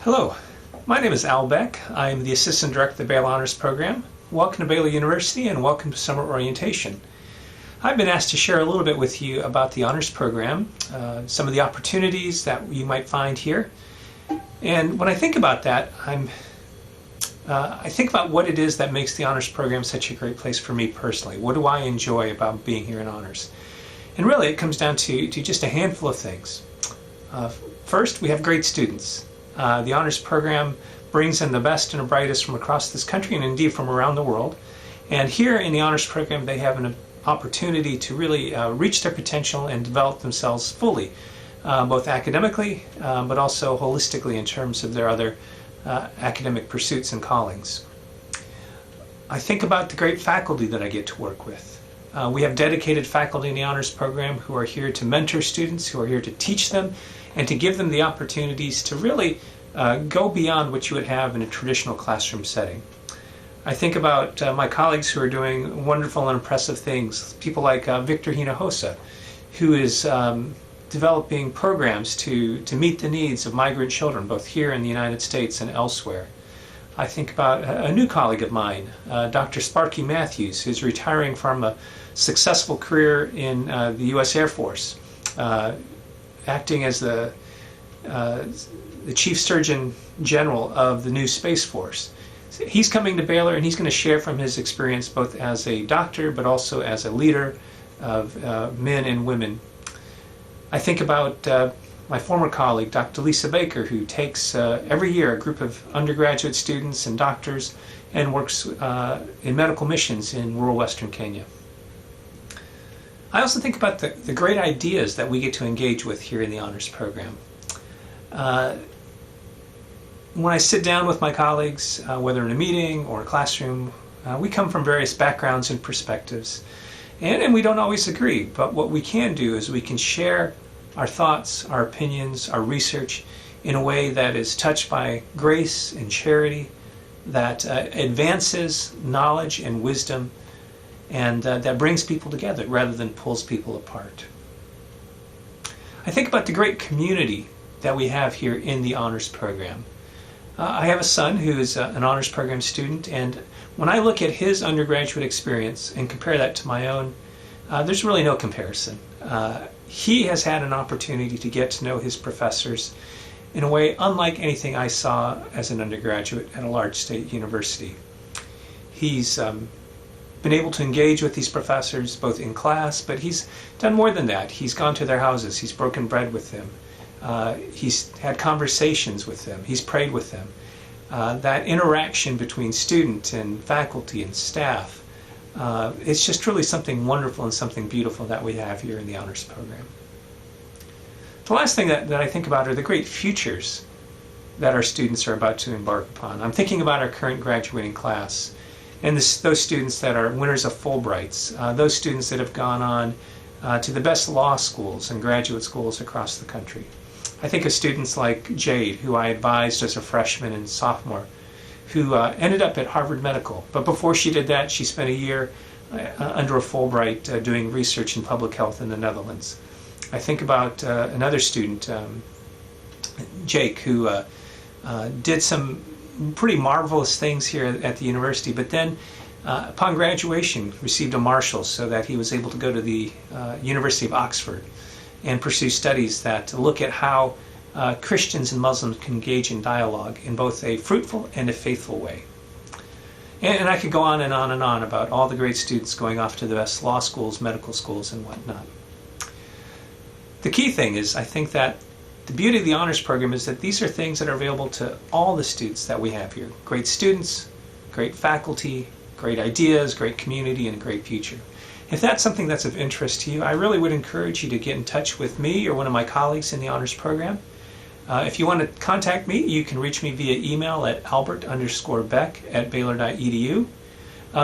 Hello, my name is Al Beck. I'm the Assistant Director of the Baylor Honors Program. Welcome to Baylor University and welcome to Summer Orientation. I've been asked to share a little bit with you about the Honors Program, some of the opportunities that you might find here. And when I think about that, I think about what it is that makes the Honors Program such a great place for me personally. What do I enjoy about being here in Honors? And really it comes down to just a handful of things. First, we have great students. The Honors Program brings in the best and the brightest from across this country and indeed from around the world. And here in the Honors Program they have an opportunity to really reach their potential and develop themselves fully, both academically but also holistically in terms of their other academic pursuits and callings. I think about the great faculty that I get to work with. We have dedicated faculty in the Honors Program who are here to mentor students, who are here to teach them, and to give them the opportunities to really go beyond what you would have in a traditional classroom setting. I think about my colleagues who are doing wonderful and impressive things, people like Victor Hinojosa, who is developing programs to meet the needs of migrant children, both here in the United States and elsewhere. I think about a new colleague of mine, Dr. Sparky Matthews, who's retiring from a successful career in the U.S. Air Force, acting as the Chief Surgeon General of the new Space Force. He's coming to Baylor and he's going to share from his experience both as a doctor but also as a leader of men and women. I think about my former colleague, Dr. Lisa Baker, who takes every year a group of undergraduate students and doctors and works in medical missions in rural Western Kenya. I also think about the great ideas that we get to engage with here in the Honors Program. When I sit down with my colleagues, whether in a meeting or a classroom, we come from various backgrounds and perspectives. And we don't always agree, but what we can do is we can share our thoughts, our opinions, our research in a way that is touched by grace and charity, that advances knowledge and wisdom, and that brings people together rather than pulls people apart. I think about the great community that we have here in the Honors Program. I have a son who is an Honors Program student, and when I look at his undergraduate experience and compare that to my own, there's really no comparison. He has had an opportunity to get to know his professors in a way unlike anything I saw as an undergraduate at a large state university. He's been able to engage with these professors both in class, but he's done more than that. He's gone to their houses, he's broken bread with them, he's had conversations with them, he's prayed with them. That interaction between student and faculty and staff, it's just really something wonderful and something beautiful that we have here in the Honors Program. The last thing that I think about are the great futures that our students are about to embark upon. I'm thinking about our current graduating class and those students that are winners of Fulbrights, those students that have gone on to the best law schools and graduate schools across the country. I think of students like Jade, who I advised as a freshman and sophomore, who ended up at Harvard Medical. But before she did that, she spent a year under a Fulbright doing research in public health in the Netherlands. I think about another student, Jake, who did some pretty marvelous things here at the university, but then upon graduation received a Marshall so that he was able to go to the University of Oxford and pursue studies that look at how Christians and Muslims can engage in dialogue in both a fruitful and a faithful way. And I could go on and on and on about all the great students going off to the best law schools, medical schools, and whatnot. The key thing is, I think that the beauty of the Honors Program is that these are things that are available to all the students that we have here. Great students, great faculty, great ideas, great community, and a great future. If that's something that's of interest to you, I really would encourage you to get in touch with me or one of my colleagues in the Honors Program. If you want to contact me, you can reach me via email at albert_beck@baylor.edu.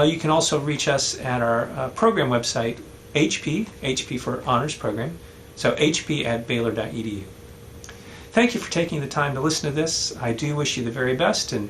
You can also reach us at our program website, HP for Honors Program, so hp@baylor.edu. Thank you for taking the time to listen to this. I do wish you the very best, and